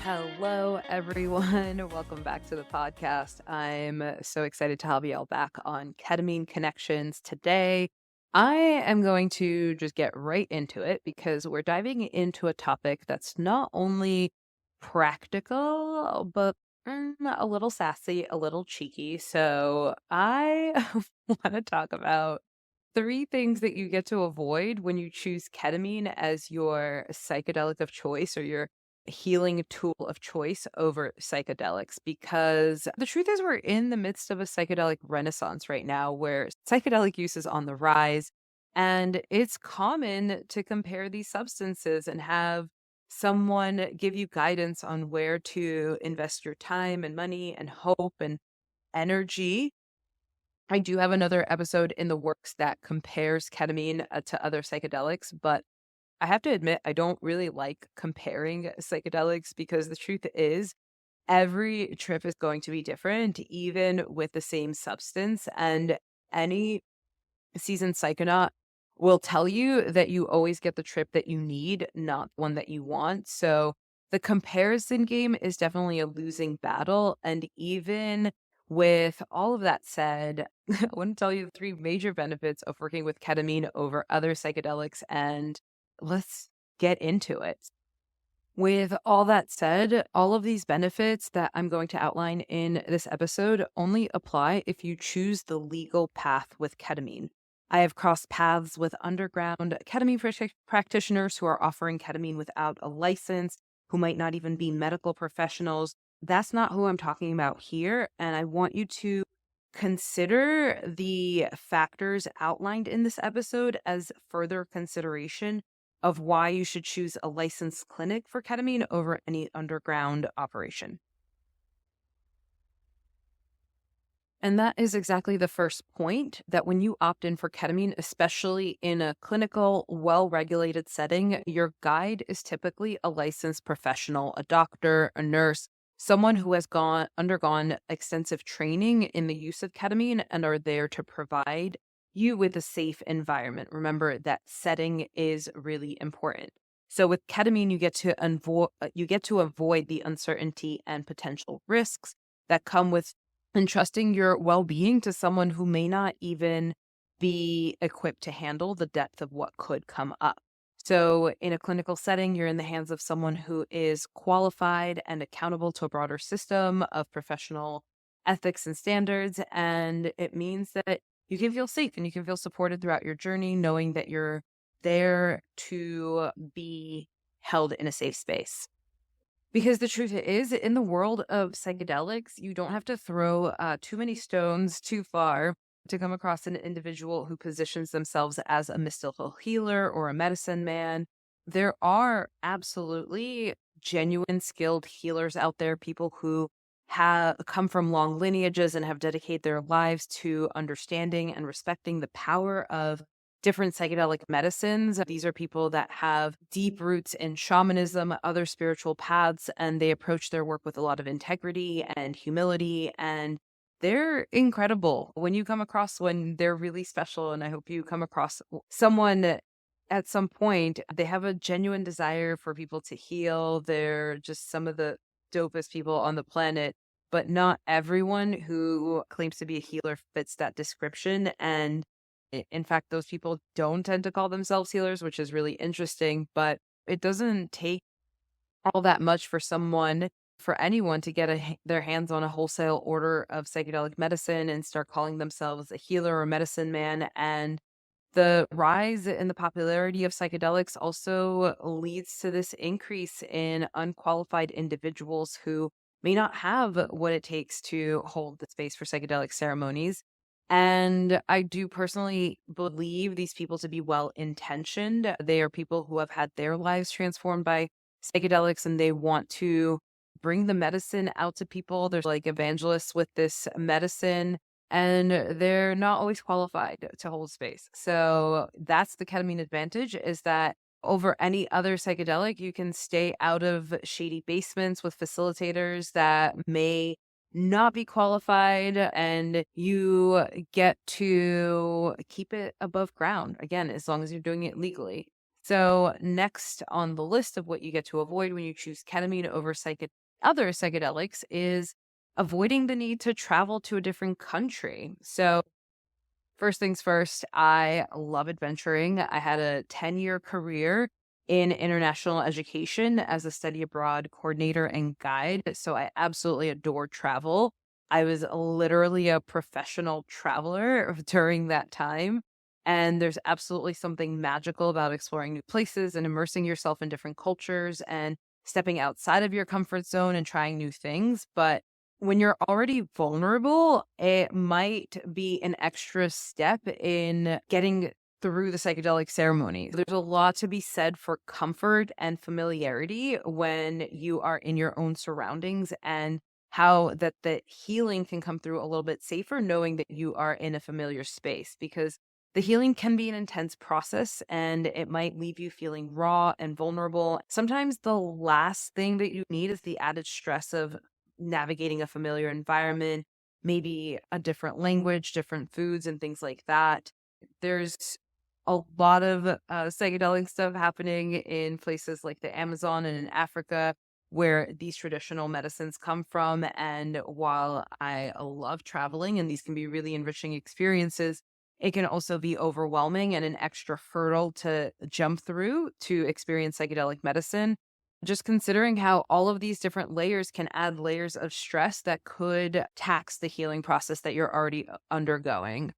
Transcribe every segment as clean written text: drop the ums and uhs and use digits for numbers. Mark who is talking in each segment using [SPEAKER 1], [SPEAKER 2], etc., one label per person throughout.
[SPEAKER 1] Hello, everyone. Welcome back to the podcast. I'm so excited to have you all back on Ketamine Connections today. I am going to just get right into it because we're diving into a topic that's not only practical, but a little sassy, a little cheeky. So I want to talk about three things that you get to avoid when you choose ketamine as your psychedelic of choice or your healing tool of choice over psychedelics. Because the truth is, we're in the midst of a psychedelic renaissance right now where psychedelic use is on the rise. And it's common to compare these substances and have someone give you guidance on where to invest your time and money and hope and energy. I do have another episode in the works that compares ketamine to other psychedelics, but I have to admit, I don't really like comparing psychedelics because the truth is, every trip is going to be different, even with the same substance. And any seasoned psychonaut will tell you that you always get the trip that you need, not one that you want. So the comparison game is definitely a losing battle. And even with all of that said, I want to tell you the three major benefits of working with ketamine over other psychedelics, and let's get into it. With all that said, all of these benefits that I'm going to outline in this episode only apply if you choose the legal path with ketamine. I have crossed paths with underground ketamine practitioners who are offering ketamine without a license, who might not even be medical professionals. That's not who I'm talking about here. And I want you to consider the factors outlined in this episode as further consideration of why you should choose a licensed clinic for ketamine over any underground operation. And that is exactly the first point, that when you opt in for ketamine, especially in a clinical, well-regulated setting, your guide is typically a licensed professional, a doctor, a nurse, someone who has undergone extensive training in the use of ketamine and are there to provide you with a safe environment. Remember that setting is really important. So with ketamine, you get to avoid the uncertainty and potential risks that come with entrusting your well-being to someone who may not even be equipped to handle the depth of what could come up. So in a clinical setting, you're in the hands of someone who is qualified and accountable to a broader system of professional ethics and standards. And it means that you can feel safe and you can feel supported throughout your journey, knowing that you're there to be held in a safe space. Because the truth is, in the world of psychedelics, you don't have to throw too many stones too far to come across an individual who positions themselves as a mystical healer or a medicine man. There are absolutely genuine skilled healers out there, people who have come from long lineages and have dedicated their lives to understanding and respecting the power of different psychedelic medicines. These are people that have deep roots in shamanism, other spiritual paths, and they approach their work with a lot of integrity and humility. And they're incredible. When you come across one, they're really special. And I hope you come across someone that at some point, they have a genuine desire for people to heal. They're just some of the dopest people on the planet. But not everyone who claims to be a healer fits that description. And in fact, those people don't tend to call themselves healers, which is really interesting, but it doesn't take all that much for anyone to get their hands on a wholesale order of psychedelic medicine and start calling themselves a healer or medicine man. And the rise in the popularity of psychedelics also leads to this increase in unqualified individuals who may not have what it takes to hold the space for psychedelic ceremonies. And I do personally believe these people to be well-intentioned. They are people who have had their lives transformed by psychedelics and they want to bring the medicine out to people. There's like evangelists with this medicine and they're not always qualified to hold space. So that's the ketamine advantage, is that over any other psychedelic, you can stay out of shady basements with facilitators that may not be qualified, and you get to keep it above ground, again, as long as you're doing it legally. So, next on the list of what you get to avoid when you choose ketamine over other psychedelics is avoiding the need to travel to a different country. So, first things first, I love adventuring. I had a 10-year career in international education as a study abroad coordinator and guide. So I absolutely adore travel. I was literally a professional traveler during that time. And there's absolutely something magical about exploring new places and immersing yourself in different cultures and stepping outside of your comfort zone and trying new things. But when you're already vulnerable, it might be an extra step in getting through the psychedelic ceremony. There's a lot to be said for comfort and familiarity when you are in your own surroundings, and how that the healing can come through a little bit safer knowing that you are in a familiar space, because the healing can be an intense process and it might leave you feeling raw and vulnerable. Sometimes the last thing that you need is the added stress of navigating a familiar environment, maybe a different language, different foods, and things like that. There's a lot of psychedelic stuff happening in places like the Amazon and in Africa, where these traditional medicines come from. And while I love traveling and these can be really enriching experiences, it can also be overwhelming and an extra hurdle to jump through to experience psychedelic medicine. Just considering how all of these different layers can add layers of stress that could tax the healing process that you're already undergoing.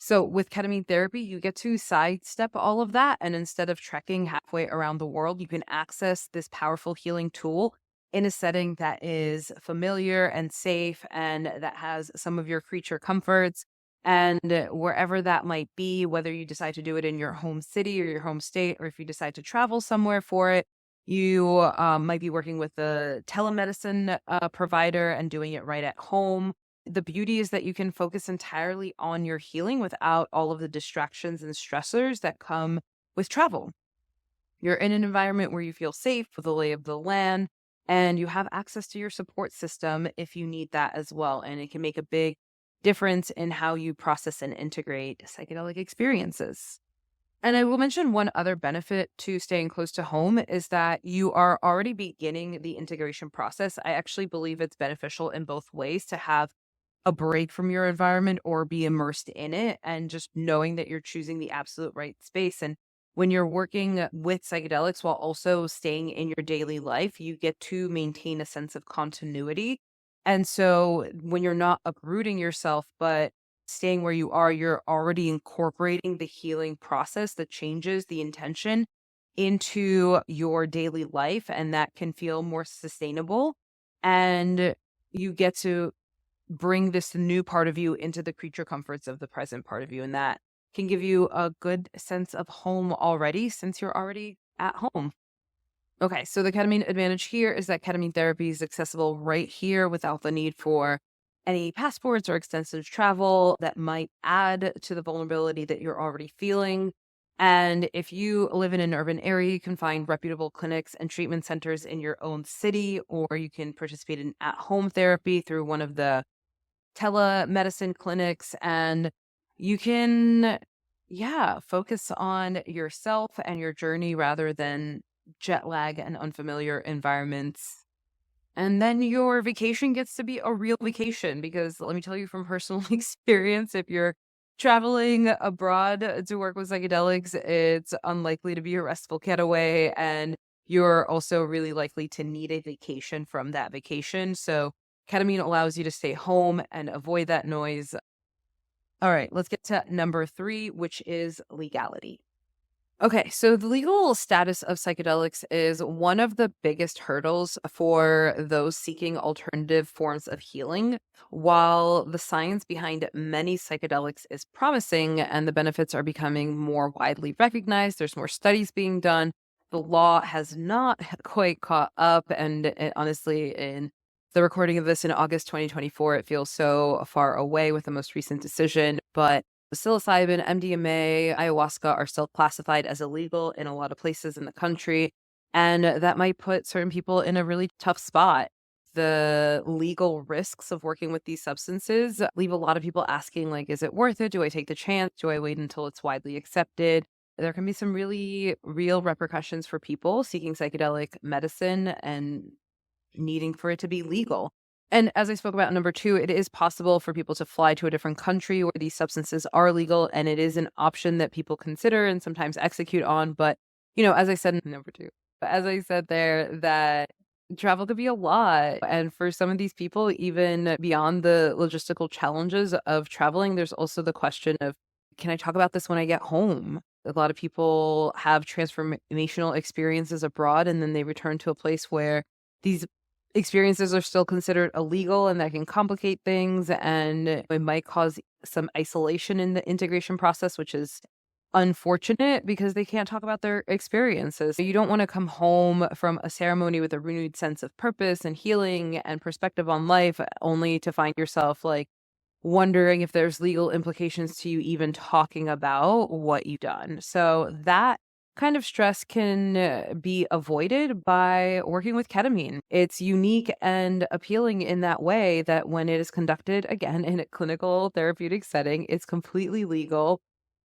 [SPEAKER 1] So, with ketamine therapy, you get to sidestep all of that. And instead of trekking halfway around the world, you can access this powerful healing tool in a setting that is familiar and safe and that has some of your creature comforts. And wherever that might be, whether you decide to do it in your home city or your home state, or if you decide to travel somewhere for it, you might be working with a telemedicine provider and doing it right at home. The beauty is that you can focus entirely on your healing without all of the distractions and stressors that come with travel. You're in an environment where you feel safe with the lay of the land, and you have access to your support system if you need that as well. And it can make a big difference in how you process and integrate psychedelic experiences. And I will mention one other benefit to staying close to home is that you are already beginning the integration process. I actually believe it's beneficial in both ways to have a break from your environment or be immersed in it, and just knowing that you're choosing the absolute right space. And when you're working with psychedelics while also staying in your daily life, you get to maintain a sense of continuity. And so when you're not uprooting yourself, but staying where you are, you're already incorporating the healing process, the changes, the intention into your daily life. And that can feel more sustainable. And you get to bring this new part of you into the creature comforts of the present part of you. And that can give you a good sense of home already, since you're already at home. Okay, so the ketamine advantage here is that ketamine therapy is accessible right here without the need for any passports or extensive travel that might add to the vulnerability that you're already feeling. And if you live in an urban area, you can find reputable clinics and treatment centers in your own city, or you can participate in at-home therapy through one of the telemedicine clinics, and you can, yeah, focus on yourself and your journey rather than jet lag and unfamiliar environments. And then your vacation gets to be a real vacation, because let me tell you from personal experience, if you're traveling abroad to work with psychedelics, it's unlikely to be a restful getaway. And you're also really likely to need a vacation from that vacation. So ketamine allows you to stay home and avoid that noise. All right, let's get to number 3, which is legality. Okay, so the legal status of psychedelics is one of the biggest hurdles for those seeking alternative forms of healing. While the science behind many psychedelics is promising and the benefits are becoming more widely recognized, there's more studies being done. The law has not quite caught up, and honestly, in the recording of this in August 2024, it feels so far away with the most recent decision, but psilocybin, MDMA, ayahuasca are still classified as illegal in a lot of places in the country. And that might put certain people in a really tough spot. The legal risks of working with these substances leave a lot of people asking, like, is it worth it? Do I take the chance? Do I wait until it's widely accepted? there can be some really real repercussions for people seeking psychedelic medicine and needing for it to be legal. And as I spoke about in number 2, it is possible for people to fly to a different country where these substances are legal, and it is an option that people consider and sometimes execute on. But, as I said in number 2, as I said there, that travel could be a lot. And for some of these people, even beyond the logistical challenges of traveling, there's also the question of, can I talk about this when I get home? A lot of people have transformational experiences abroad, and then they return to a place where these experiences are still considered illegal, and that can complicate things, and it might cause some isolation in the integration process, which is unfortunate because they can't talk about their experiences. You don't want to come home from a ceremony with a renewed sense of purpose and healing and perspective on life, only to find yourself wondering if there's legal implications to you even talking about what you've done. So that kind of stress can be avoided by working with ketamine. It's unique and appealing in that way that when it is conducted, again, in a clinical therapeutic setting, it's completely legal.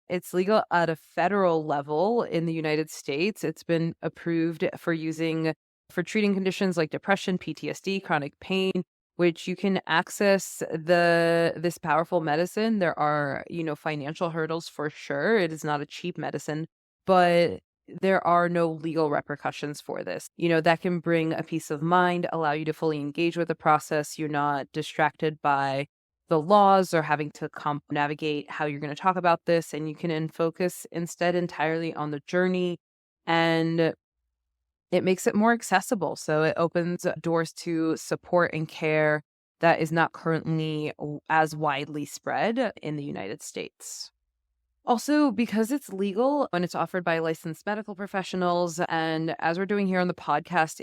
[SPEAKER 1] It's legal at a federal level in the United States. It's been approved for treating conditions like depression, PTSD, chronic pain, which you can access this powerful medicine. There are, financial hurdles for sure. It is not a cheap medicine, but there are no legal repercussions for this. That can bring a peace of mind, allow you to fully engage with the process. You're not distracted by the laws or having to navigate how you're going to talk about this, and you can focus instead entirely on the journey, and it makes it more accessible. So it opens doors to support and care that is not currently as widely spread in the United States. Also, because it's legal when it's offered by licensed medical professionals, and as we're doing here on the podcast,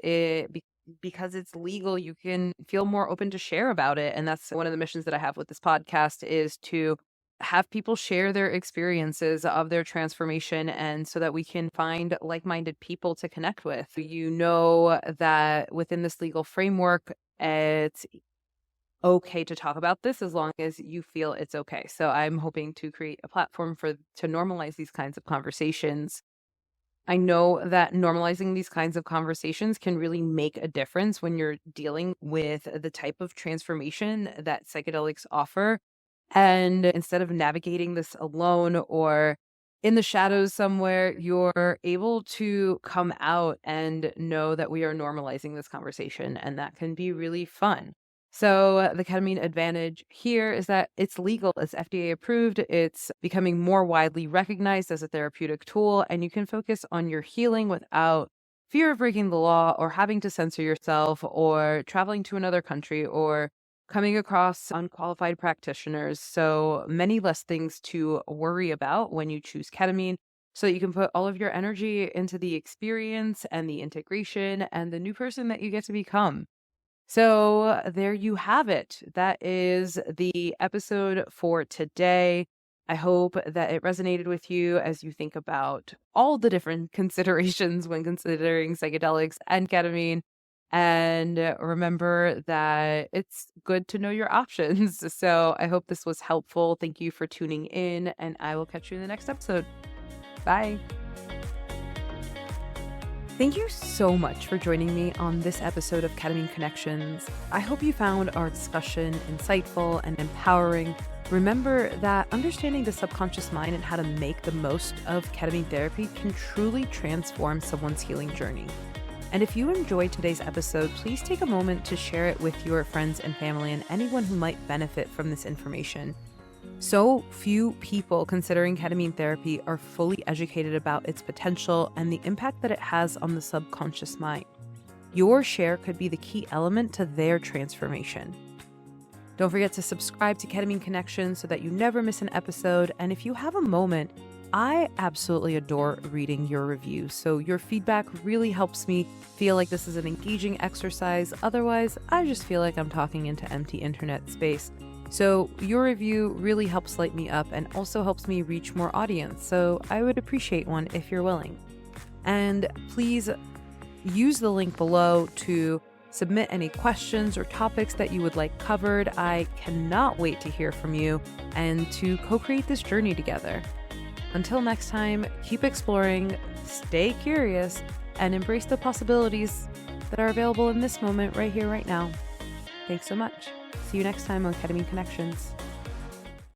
[SPEAKER 1] because it's legal, you can feel more open to share about it. And that's one of the missions that I have with this podcast, is to have people share their experiences of their transformation, and so that we can find like-minded people to connect with. That within this legal framework, it's okay to talk about this as long as you feel it's okay. So I'm hoping to create a platform to normalize these kinds of conversations. I know that normalizing these kinds of conversations can really make a difference when you're dealing with the type of transformation that psychedelics offer. And instead of navigating this alone or in the shadows somewhere, you're able to come out and know that we are normalizing this conversation, and that can be really fun. So the ketamine advantage here is that it's legal, it's FDA approved, it's becoming more widely recognized as a therapeutic tool, and you can focus on your healing without fear of breaking the law or having to censor yourself or traveling to another country or coming across unqualified practitioners. So many less things to worry about when you choose ketamine, so that you can put all of your energy into the experience and the integration and the new person that you get to become. So there you have it. That is the episode for today. I hope that it resonated with you as you think about all the different considerations when considering psychedelics and ketamine. And remember that it's good to know your options. So I hope this was helpful. Thank you for tuning in, and I will catch you in the next episode. Bye. Thank you so much for joining me on this episode of Ketamine Connections. I hope you found our discussion insightful and empowering. Remember that understanding the subconscious mind and how to make the most of ketamine therapy can truly transform someone's healing journey. And if you enjoyed today's episode, please take a moment to share it with your friends and family and anyone who might benefit from this information. So few people considering ketamine therapy are fully educated about its potential and the impact that it has on the subconscious mind. Your share could be the key element to their transformation. Don't forget to subscribe to Ketamine Connections so that you never miss an episode. And if you have a moment, I absolutely adore reading your reviews. So your feedback really helps me feel like this is an engaging exercise. Otherwise, I just feel like I'm talking into empty internet space. So your review really helps light me up and also helps me reach more audience. So I would appreciate one if you're willing. And please use the link below to submit any questions or topics that you would like covered. I cannot wait to hear from you and to co-create this journey together. Until next time, keep exploring, stay curious, and embrace the possibilities that are available in this moment right here, right now. Thanks so much. See you next time on Ketamine Connections.